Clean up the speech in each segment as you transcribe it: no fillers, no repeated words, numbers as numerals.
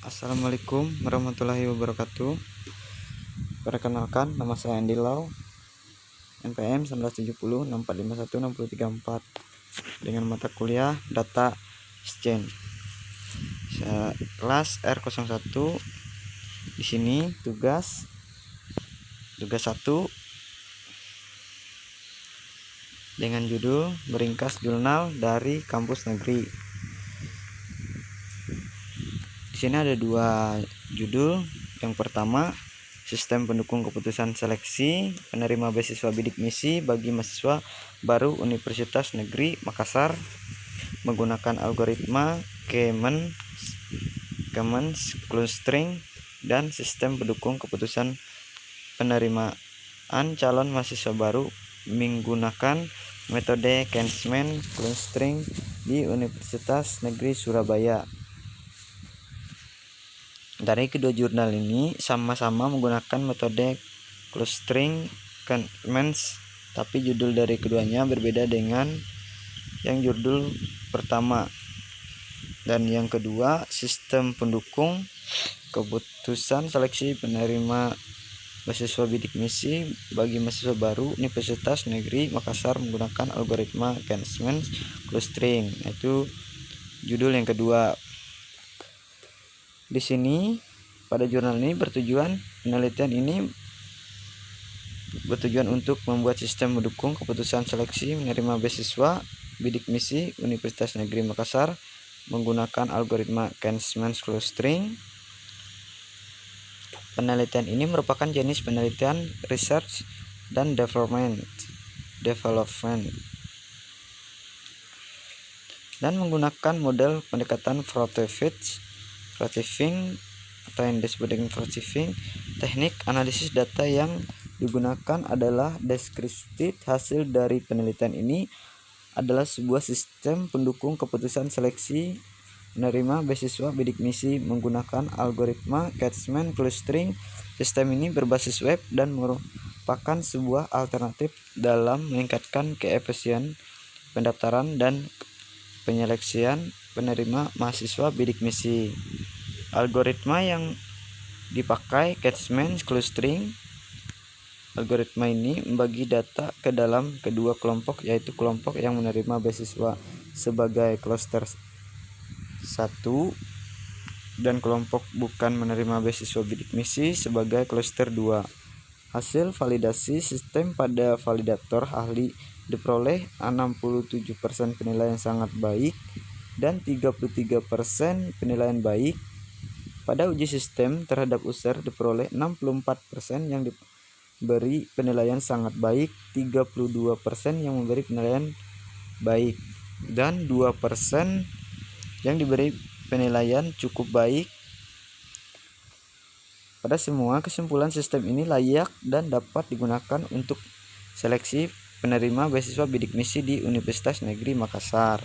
Assalamualaikum warahmatullahi wabarakatuh. Perkenalkan, nama saya Andi Lau, NPM 197064516034 dengan mata kuliah Data Exchange. Saya kelas R01. Di sini tugas 1 dengan judul meringkas jurnal dari kampus negeri. Di sini ada dua judul. Yang pertama, sistem pendukung keputusan seleksi penerima beasiswa bidik misi bagi mahasiswa baru Universitas Negeri Makassar menggunakan algoritma Kemens clustering dan sistem pendukung keputusan penerimaan calon mahasiswa baru menggunakan metode Kemens clustering di Universitas Negeri Surabaya. Dari kedua jurnal ini sama-sama menggunakan metode clustering Kemens, tapi judul dari keduanya berbeda dengan yang judul pertama. Dan yang kedua, sistem pendukung keputusan seleksi penerima mahasiswa bidik misi bagi mahasiswa baru Universitas Negeri Makassar menggunakan algoritma Kemens clustering. Itu judul yang kedua. Di sini pada jurnal ini penelitian ini bertujuan untuk membuat sistem mendukung keputusan seleksi menerima beasiswa bidik misi Universitas Negeri Makassar menggunakan algoritma Kemens clustering. Penelitian ini merupakan jenis penelitian research dan development dan menggunakan model pendekatan prototyping atau yang disebut dengan prototyping. Teknik analisis data yang digunakan adalah deskriptif. Hasil dari penelitian ini adalah sebuah sistem pendukung keputusan seleksi menerima beasiswa bidik misi menggunakan algoritma Kemens clustering. Sistem ini berbasis web dan merupakan sebuah alternatif dalam meningkatkan keefisien pendaftaran dan penyeleksian penerima mahasiswa bidik misi. Algoritma yang dipakai Kemens clustering. Algoritma ini membagi data ke dalam kedua kelompok, yaitu kelompok yang menerima beasiswa sebagai cluster 1 dan kelompok bukan menerima beasiswa bidik misi sebagai cluster 2. Hasil validasi sistem pada validator ahli diperoleh 67% penilaian sangat baik dan 33% penilaian baik. Pada uji sistem terhadap user diperoleh 64% yang diberi penilaian sangat baik, 32% yang memberi penilaian baik, dan 2% yang diberi penilaian cukup baik. Pada semua kesimpulan, sistem ini layak dan dapat digunakan untuk seleksi penerima beasiswa bidik misi di Universitas Negeri Makassar.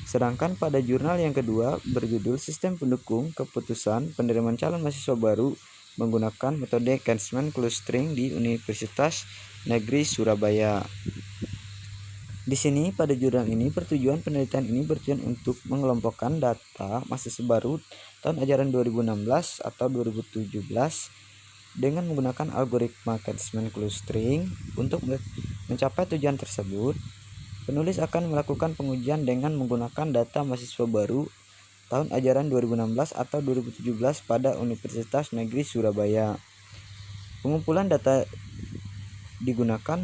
Sedangkan pada jurnal yang kedua berjudul Sistem Pendukung Keputusan Penerimaan Calon Mahasiswa Baru menggunakan metode Kemens clustering di Universitas Negeri Surabaya. Di sini pada jurnal ini penelitian ini bertujuan untuk mengelompokkan data mahasiswa baru tahun ajaran 2016 atau 2017 dengan menggunakan algoritma Kemens clustering. Untuk mencapai tujuan tersebut, penulis akan melakukan pengujian dengan menggunakan data mahasiswa baru tahun ajaran 2016 atau 2017 pada Universitas Negeri Surabaya. Pengumpulan data digunakan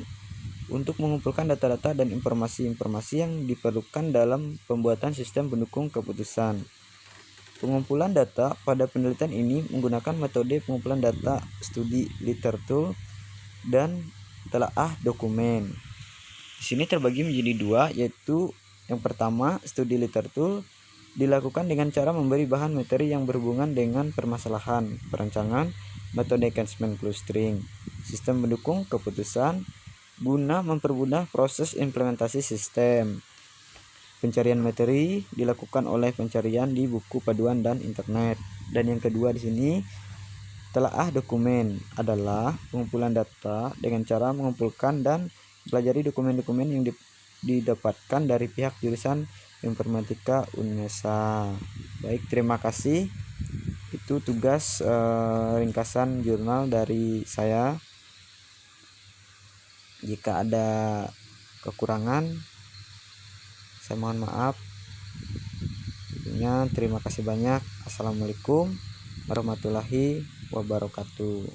untuk mengumpulkan data-data dan informasi-informasi yang diperlukan dalam pembuatan sistem pendukung keputusan. Pengumpulan data pada penelitian ini menggunakan metode pengumpulan data studi literatur dan telaah dokumen. Di sini terbagi menjadi dua, yaitu yang pertama, studi literatur dilakukan dengan cara memberi bahan materi yang berhubungan dengan permasalahan perancangan metode Kemens clustering sistem pendukung keputusan guna mempermudah proses implementasi sistem. Pencarian materi dilakukan oleh pencarian di buku paduan dan internet. Dan yang kedua di sini, telaah dokumen adalah pengumpulan data dengan cara mengumpulkan dan pelajari dokumen-dokumen yang didapatkan dari pihak jurusan Informatika UNESA. Baik, terima kasih. Itu tugas ringkasan jurnal dari saya. Jika ada kekurangan, saya mohon maaf. Terima kasih banyak. Assalamualaikum warahmatullahi wabarakatuh.